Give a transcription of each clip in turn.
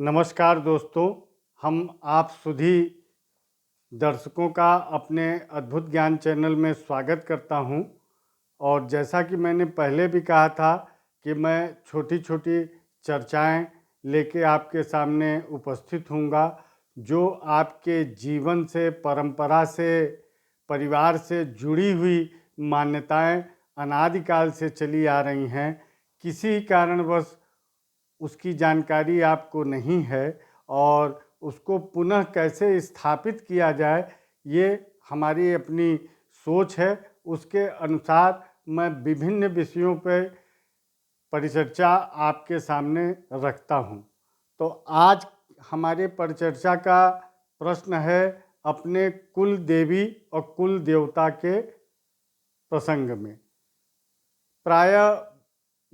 नमस्कार दोस्तों, हम आप सभी दर्शकों का अपने अद्भुत ज्ञान चैनल में स्वागत करता हूं। और जैसा कि मैंने पहले भी कहा था कि मैं छोटी छोटी चर्चाएं लेके आपके सामने उपस्थित हूँगा, जो आपके जीवन से, परंपरा से, परिवार से जुड़ी हुई मान्यताएं अनादिकाल से चली आ रही हैं। किसी कारणवश उसकी जानकारी आपको नहीं है और उसको पुनः कैसे स्थापित किया जाए, ये हमारी अपनी सोच है। उसके अनुसार मैं विभिन्न विषयों पर परिचर्चा आपके सामने रखता हूँ। तो आज हमारे परिचर्चा का प्रश्न है अपने कुल देवी और कुल देवता के प्रसंग में। प्रायः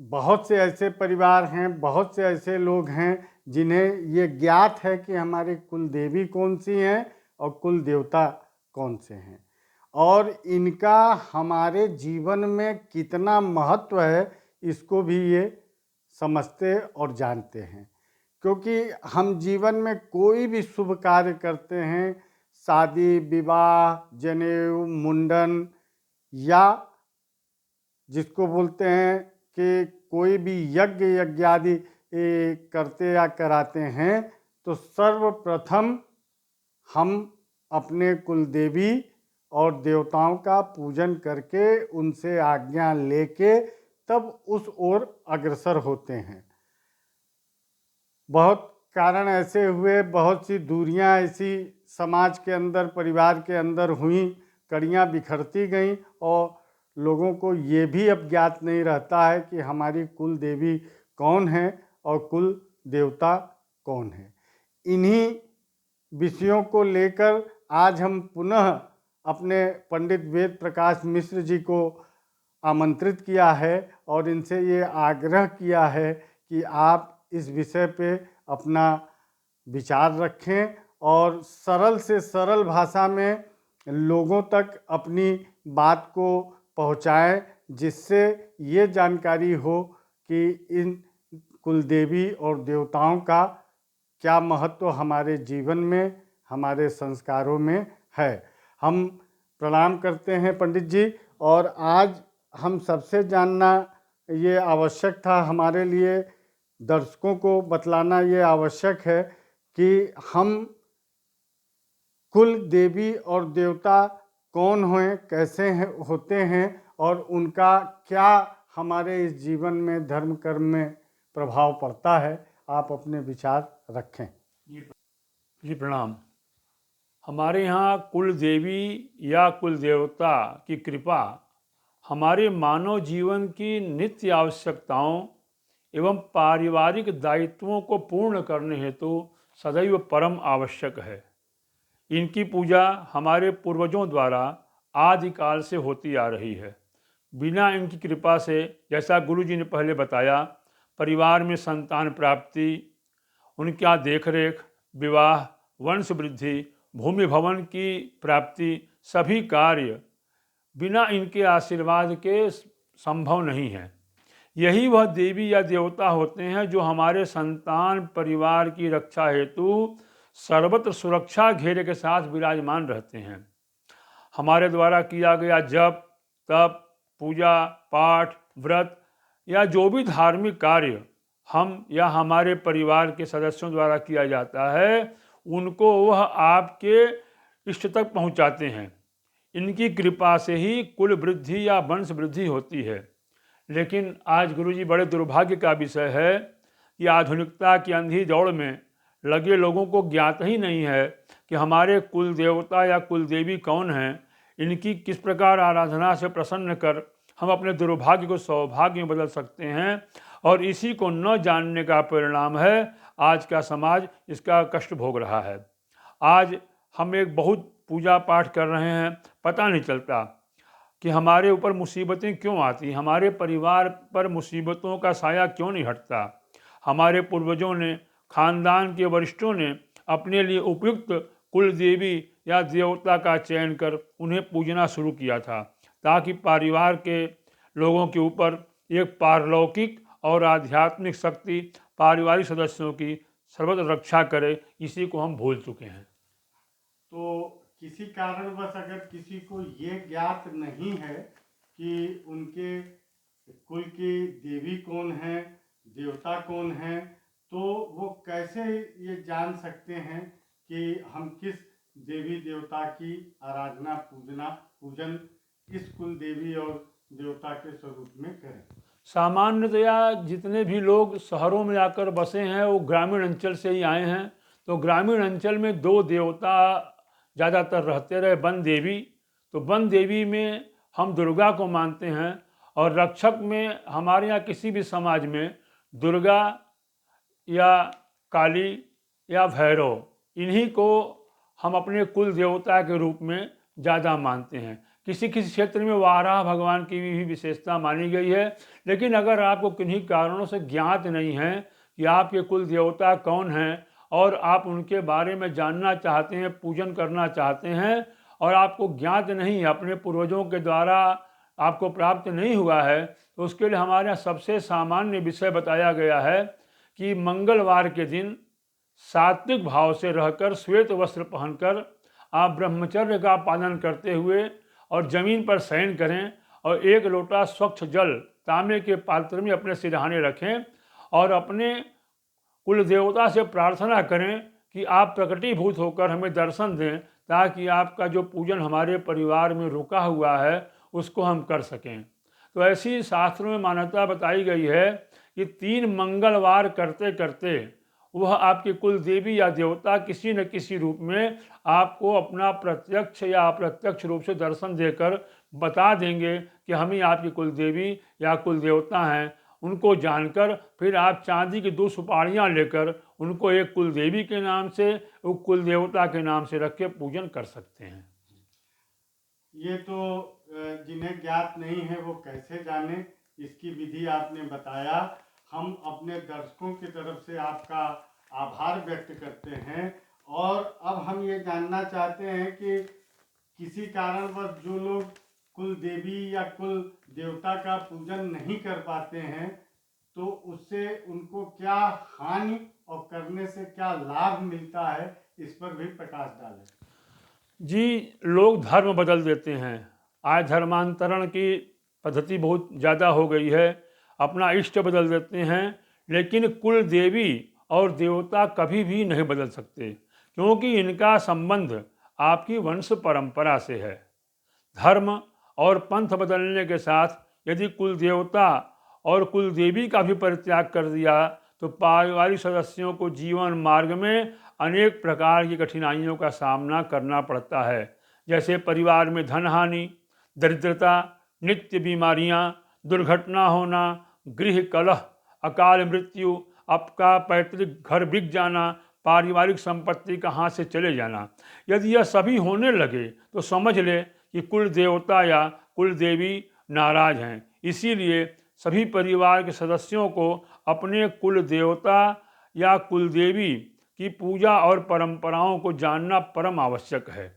बहुत से ऐसे परिवार हैं, बहुत से ऐसे लोग हैं जिन्हें ये ज्ञात है कि हमारे कुल देवी कौन सी हैं और कुल देवता कौन से हैं, और इनका हमारे जीवन में कितना महत्व है इसको भी ये समझते और जानते हैं। क्योंकि हम जीवन में कोई भी शुभ कार्य करते हैं, शादी, विवाह, जनेऊ, मुंडन, या जिसको बोलते हैं कि कोई भी यज्ञ यज्ञादि करते या कराते हैं, तो सर्वप्रथम हम अपने कुल देवी और देवताओं का पूजन करके उनसे आज्ञा लेके तब उस ओर अग्रसर होते हैं। बहुत कारण ऐसे हुए, बहुत सी दूरियां ऐसी समाज के अंदर, परिवार के अंदर हुई, कड़ियाँ बिखरती गईं और लोगों को ये भी अब ज्ञात नहीं रहता है कि हमारी कुल देवी कौन है और कुल देवता कौन है। इन्हीं विषयों को लेकर आज हम पुनः अपने पंडित वेद प्रकाश मिश्र जी को आमंत्रित किया है और इनसे ये आग्रह किया है कि आप इस विषय पे अपना विचार रखें और सरल से सरल भाषा में लोगों तक अपनी बात को पहुंचाएं, जिससे ये जानकारी हो कि इन कुल देवी और देवताओं का क्या महत्व हमारे जीवन में, हमारे संस्कारों में है। हम प्रणाम करते हैं पंडित जी। और आज हम सबसे जानना ये आवश्यक था, हमारे लिए दर्शकों को बतलाना ये आवश्यक है कि हम कुल देवी और देवता कौन हैं, कैसे हैं, होते हैं और उनका क्या हमारे इस जीवन में, धर्म कर्म में प्रभाव पड़ता है। आप अपने विचार रखें। जी प्रणाम। हमारे यहाँ कुल देवी या कुल देवता की कृपा हमारे मानव जीवन की नित्य आवश्यकताओं एवं पारिवारिक दायित्वों को पूर्ण करने हेतु सदैव परम आवश्यक है। इनकी पूजा हमारे पूर्वजों द्वारा आदिकाल से होती आ रही है। बिना इनकी कृपा से, जैसा गुरु जी ने पहले बताया, परिवार में संतान प्राप्ति, उनका देखरेख, विवाह, वंश वृद्धि, भूमि भवन की प्राप्ति, सभी कार्य बिना इनके आशीर्वाद के संभव नहीं है। यही वह देवी या देवता होते हैं जो हमारे संतान परिवार की रक्षा हेतु सर्वत्र सुरक्षा घेरे के साथ विराजमान रहते हैं। हमारे द्वारा किया गया जप, तप, पूजा पाठ, व्रत या जो भी धार्मिक कार्य हम या हमारे परिवार के सदस्यों द्वारा किया जाता है, उनको वह आपके इष्ट तक पहुंचाते हैं। इनकी कृपा से ही कुल वृद्धि या वंश वृद्धि होती है। लेकिन आज गुरुजी, बड़े दुर्भाग्य का विषय है कि आधुनिकता की अंधी दौड़ में लगे लोगों को ज्ञात ही नहीं है कि हमारे कुल देवता या कुल देवी कौन हैं, इनकी किस प्रकार आराधना से प्रसन्न कर हम अपने दुर्भाग्य को सौभाग्य में बदल सकते हैं। और इसी को न जानने का परिणाम है आज का समाज इसका कष्ट भोग रहा है। आज हम एक बहुत पूजा पाठ कर रहे हैं, पता नहीं चलता कि हमारे ऊपर मुसीबतें क्यों आती, हमारे परिवार पर मुसीबतों का साया क्यों नहीं हटता। हमारे पूर्वजों ने, खानदान के वरिष्ठों ने अपने लिए उपयुक्त कुल देवी या देवता का चयन कर उन्हें पूजना शुरू किया था, ताकि परिवार के लोगों के ऊपर एक पारलौकिक और आध्यात्मिक शक्ति पारिवारिक सदस्यों की सर्वत्र रक्षा करे, इसी को हम भूल चुके हैं। तो किसी कारणवश अगर किसी को ये ज्ञात नहीं है कि उनके कुल की देवी कौन है, देवता कौन है, तो वो कैसे ये जान सकते हैं कि हम किस देवी देवता की आराधना पूजन किस कुल देवी और देवता के स्वरूप में करें? सामान्यतया जितने भी लोग शहरों में आकर बसे हैं वो ग्रामीण अंचल से ही आए हैं। तो ग्रामीण अंचल में दो देवता ज़्यादातर रहते रहे, वन देवी। तो वन देवी में हम दुर्गा को मानते हैं, और रक्षक में हमारे यहाँ किसी भी समाज में दुर्गा या काली या भैरव, इन्हीं को हम अपने कुल देवता के रूप में ज़्यादा मानते हैं। किसी किसी क्षेत्र में वाराह भगवान की भी विशेषता मानी गई है। लेकिन अगर आपको किन्हीं कारणों से ज्ञात नहीं है कि आपके कुल देवता कौन हैं, और आप उनके बारे में जानना चाहते हैं, पूजन करना चाहते हैं, और आपको ज्ञात नहीं, अपने पूर्वजों के द्वारा आपको प्राप्त नहीं हुआ है, तो उसके लिए हमारे यहाँ सबसे सामान्य विषय बताया गया है कि मंगलवार के दिन सात्विक भाव से रहकर श्वेत वस्त्र पहनकर आप ब्रह्मचर्य का पालन करते हुए और जमीन पर शयन करें, और एक लोटा स्वच्छ जल तांबे के पात्र में अपने सिरहाने रखें, और अपने कुल देवता से प्रार्थना करें कि आप प्रकटीभूत होकर हमें दर्शन दें, ताकि आपका जो पूजन हमारे परिवार में रुका हुआ है उसको हम कर सकें। तो ऐसी शास्त्रों में मान्यता बताई गई है कि 3 मंगलवार करते करते वह आपकी कुल देवी या देवता किसी न किसी रूप में आपको अपना प्रत्यक्ष या अप्रत्यक्ष रूप से दर्शन देकर बता देंगे कि हम ही आपकी कुल देवी या कुल देवता हैं। उनको जानकर फिर आप चांदी की 2 सुपारियाँ लेकर उनको एक कुल देवी के नाम से, एक कुल देवता के नाम से रख के पूजन कर सकते हैं। ये तो जिन्हें ज्ञात नहीं है वो कैसे जाने, इसकी विधि आपने बताया। हम अपने दर्शकों की तरफ से आपका आभार व्यक्त करते हैं, और अब हम ये जानना चाहते हैं कि किसी कारणवश जो लोग कुल देवी या कुल देवता का पूजन नहीं कर पाते हैं, तो उससे उनको क्या हानि और करने से क्या लाभ मिलता है, इस पर भी प्रकाश डालें। जी, लोग धर्म बदल देते हैं। आज धर्मांतरण की पद्धति बहुत ज़्यादा हो गई है, अपना इष्ट बदल देते हैं, लेकिन कुल देवी और देवता कभी भी नहीं बदल सकते, क्योंकि इनका संबंध आपकी वंश परंपरा से है। धर्म और पंथ बदलने के साथ यदि कुल देवता और कुल देवी का भी परित्याग कर दिया, तो पारिवारिक सदस्यों को जीवन मार्ग में अनेक प्रकार की कठिनाइयों का सामना करना पड़ता है, जैसे परिवार में धन हानि, दरिद्रता, नित्य बीमारियां, दुर्घटना होना, गृह कलह, अकाल मृत्यु, आपका पैतृक घर बिक जाना, पारिवारिक संपत्ति का हाथ से चले जाना। यदि यह सभी होने लगे तो समझ ले कि कुल देवता या कुल देवी नाराज हैं। इसीलिए सभी परिवार के सदस्यों को अपने कुल देवता या कुल देवी की पूजा और परंपराओं को जानना परम आवश्यक है।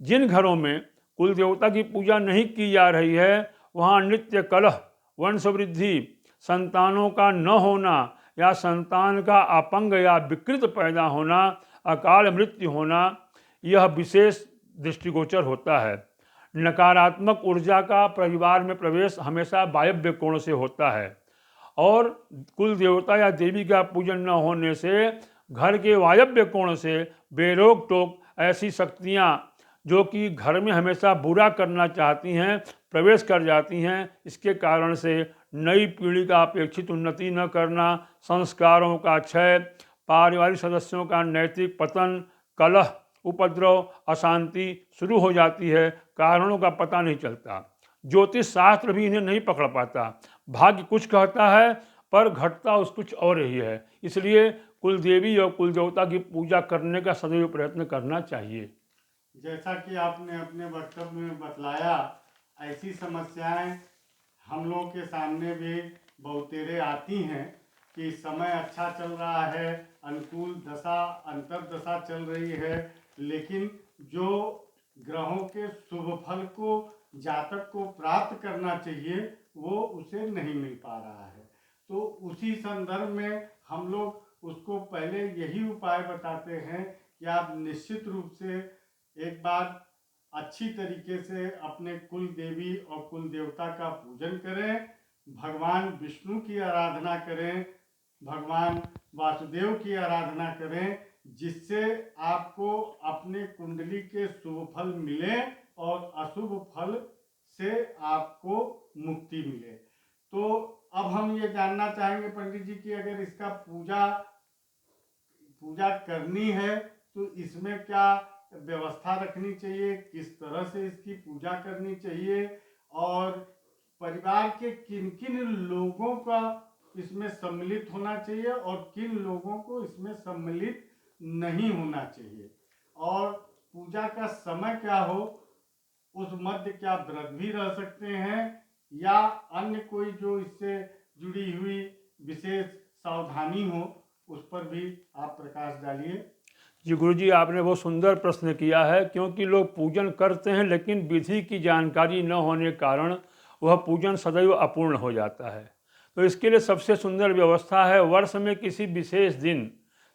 जिन घरों में कुल देवता की पूजा नहीं की जा रही है, वहाँ नित्य कलह, वंश वृद्धि, संतानों का न होना या संतान का अपंग या विकृत पैदा होना, अकाल मृत्यु होना, यह विशेष दृष्टिगोचर होता है। नकारात्मक ऊर्जा का परिवार में प्रवेश हमेशा वायव्य कोण से होता है, और कुल देवता या देवी का पूजन न होने से घर के वायव्य कोण से बेरोक टोक ऐसी शक्तियाँ जो कि घर में हमेशा बुरा करना चाहती हैं, प्रवेश कर जाती हैं। इसके कारण से नई पीढ़ी का अपेक्षित उन्नति न करना, संस्कारों का क्षय, पारिवारिक सदस्यों का नैतिक पतन, कलह, उपद्रव, अशांति शुरू हो जाती है। कारणों का पता नहीं चलता, ज्योतिष शास्त्र भी इन्हें नहीं पकड़ पाता। भाग्य कुछ कहता है पर घटता उस कुछ और ही है। इसलिए कुल देवी और कुल देवता की पूजा करने का सदैव प्रयत्न करना चाहिए। जैसा कि आपने अपने वक्तव्य में बतलाया, ऐसी समस्याएं हम लोगों के सामने भी बहुतेरे आती हैं कि समय अच्छा चल रहा है, अनुकूल दशा अंतर्दशा चल रही है, लेकिन जो ग्रहों के शुभ फल को जातक को प्राप्त करना चाहिए वो उसे नहीं मिल पा रहा है। तो उसी संदर्भ में हम लोग उसको पहले यही उपाय बताते हैं कि आप निश्चित रूप से एक बार अच्छी तरीके से अपने कुल देवी और कुल देवता का पूजन करें, भगवान विष्णु की आराधना करें, भगवान वासुदेव की आराधना करें, जिससे आपको अपने कुंडली के शुभ फल मिले और अशुभ फल से आपको मुक्ति मिले। तो अब हम ये जानना चाहेंगे पंडित जी कि अगर इसका पूजा करनी है तो इसमें क्या व्यवस्था रखनी चाहिए, किस तरह से इसकी पूजा करनी चाहिए, और परिवार के किन किन लोगों का इसमें सम्मिलित होना चाहिए और किन लोगों को इसमें सम्मिलित नहीं होना चाहिए, और पूजा का समय क्या हो, उस मध्य क्या व्रत भी रह सकते हैं या अन्य कोई जो इससे जुड़ी हुई विशेष सावधानी हो, उस पर भी आप प्रकाश डालिए। जी गुरु जी, आपने बहुत सुंदर प्रश्न किया है, क्योंकि लोग पूजन करते हैं लेकिन विधि की जानकारी न होने के कारण वह पूजन सदैव अपूर्ण हो जाता है। तो इसके लिए सबसे सुंदर व्यवस्था है, वर्ष में किसी विशेष दिन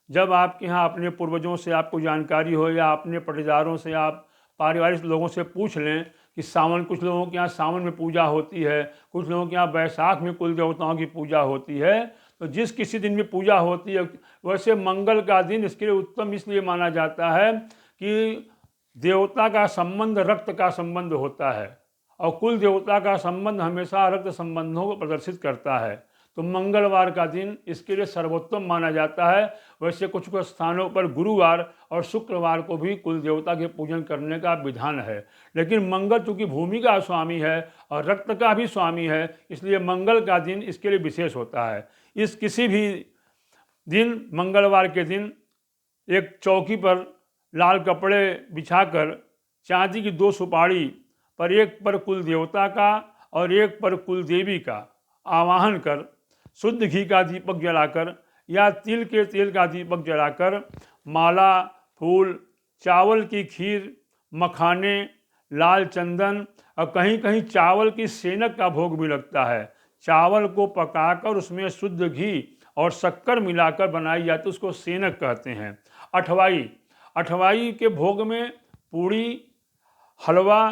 जब आपके यहाँ अपने पूर्वजों से आपको जानकारी हो या अपने पटीदारों से आप पारिवारिक लोगों से पूछ लें कि सावन, कुछ लोगों के यहाँ सावन में पूजा होती है, कुछ लोगों के यहाँ बैसाख में कुल देवताओं की पूजा होती है, तो जिस किसी दिन भी पूजा होती है, वैसे मंगल का दिन इसके लिए उत्तम इसलिए माना जाता है कि देवता का संबंध रक्त का संबंध होता है और कुल देवता का संबंध हमेशा रक्त संबंधों को प्रदर्शित करता है। तो मंगलवार का दिन इसके लिए सर्वोत्तम माना जाता है। वैसे कुछ कुछ स्थानों पर गुरुवार और शुक्रवार को भी कुल देवता के पूजन करने का विधान है, लेकिन मंगल चूँकि भूमि का स्वामी है और रक्त का भी स्वामी है, इसलिए मंगल का दिन इसके लिए विशेष होता है। इस किसी भी दिन, मंगलवार के दिन, एक चौकी पर लाल कपड़े बिछाकर चांदी की 2 सुपारी पर, एक पर कुल देवता का और एक पर कुल देवी का आवाहन कर, शुद्ध घी का दीपक जलाकर या तिल के तेल का दीपक जलाकर माला, फूल, चावल की खीर, मखाने, लाल चंदन और कहीं कहीं चावल की सेनक का भोग भी लगता है। चावल को पकाकर उसमें शुद्ध घी और शक्कर मिलाकर बनाई जाती है, उसको सेनक कहते हैं। अठवाई के भोग में पूड़ी, हलवा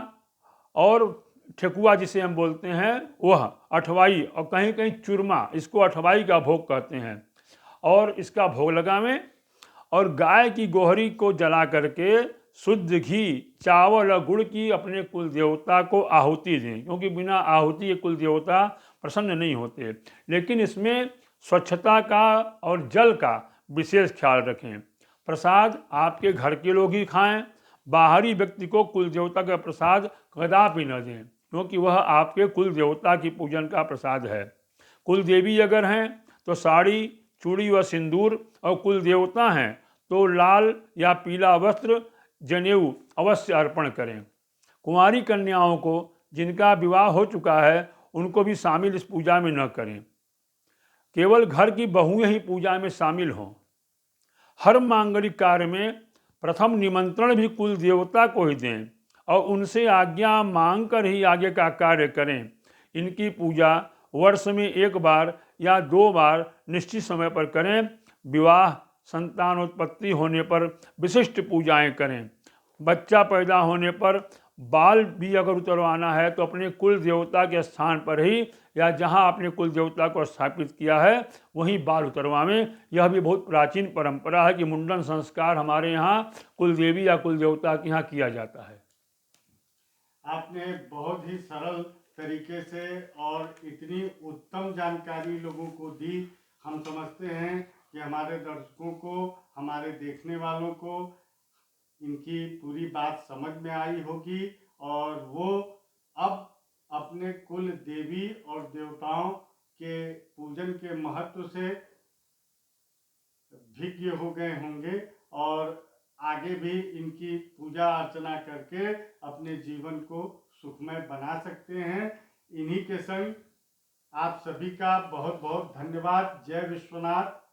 और ठेकुआ जिसे हम बोलते हैं वह अठवाई, और कहीं कहीं चूरमा, इसको अठवाई का भोग कहते हैं, और इसका भोग लगावें और गाय की गोहरी को जला करके शुद्ध घी, चावल और गुड़ की अपने कुल देवता को आहुति दें, क्योंकि बिना आहुति के कुल देवता प्रसन्न नहीं होते। लेकिन इसमें स्वच्छता का और जल का विशेष ख्याल रखें। प्रसाद आपके घर के लोग ही खाएं, बाहरी व्यक्ति को कुल देवता का प्रसाद कदापि न दें, क्योंकि वह आपके कुल देवता की पूजन का प्रसाद है। कुल देवी अगर हैं तो साड़ी, चूड़ी व सिंदूर, और कुल देवता हैं तो लाल या पीला वस्त्र, जनेऊ अवश्य अर्पण करें। कुंवारी कन्याओं को जिनका विवाह हो चुका है उनको भी शामिल इस पूजा में न करें। केवल घर की बहुएं ही पूजा में शामिल हों। हर मांगलिक कार्य में प्रथम निमंत्रण भी कुल देवता को ही दें और उनसे आज्ञा मांग कर ही आगे का कार्य करें। इनकी पूजा वर्ष में 1 बार या 2 बार निश्चित समय पर करें। विवाह, संतानोत्पत्ति होने पर विशिष्ट पूजाएं करें। बच्चा पैदा होने पर बाल भी अगर उतरवाना है तो अपने कुल देवता के स्थान पर ही या जहां आपने कुल देवता को स्थापित किया है वहीं बाल उतरवावें। यह भी बहुत प्राचीन परंपरा है कि मुंडन संस्कार हमारे यहाँ कुल देवी या कुल देवता के यहाँ किया जाता है। आपने बहुत ही सरल तरीके से और इतनी उत्तम जानकारी लोगों को दी। हम समझते हैं कि हमारे दर्शकों को, हमारे देखने वालों को इनकी पूरी बात समझ में आई होगी और वो अब अपने कुल देवी और देवताओं के पूजन के महत्व से भिज्ञ हो गए होंगे और आगे भी इनकी पूजा अर्चना करके अपने जीवन को सुखमय बना सकते हैं। इन्हीं के संग आप सभी का बहुत बहुत धन्यवाद। जय विश्वनाथ।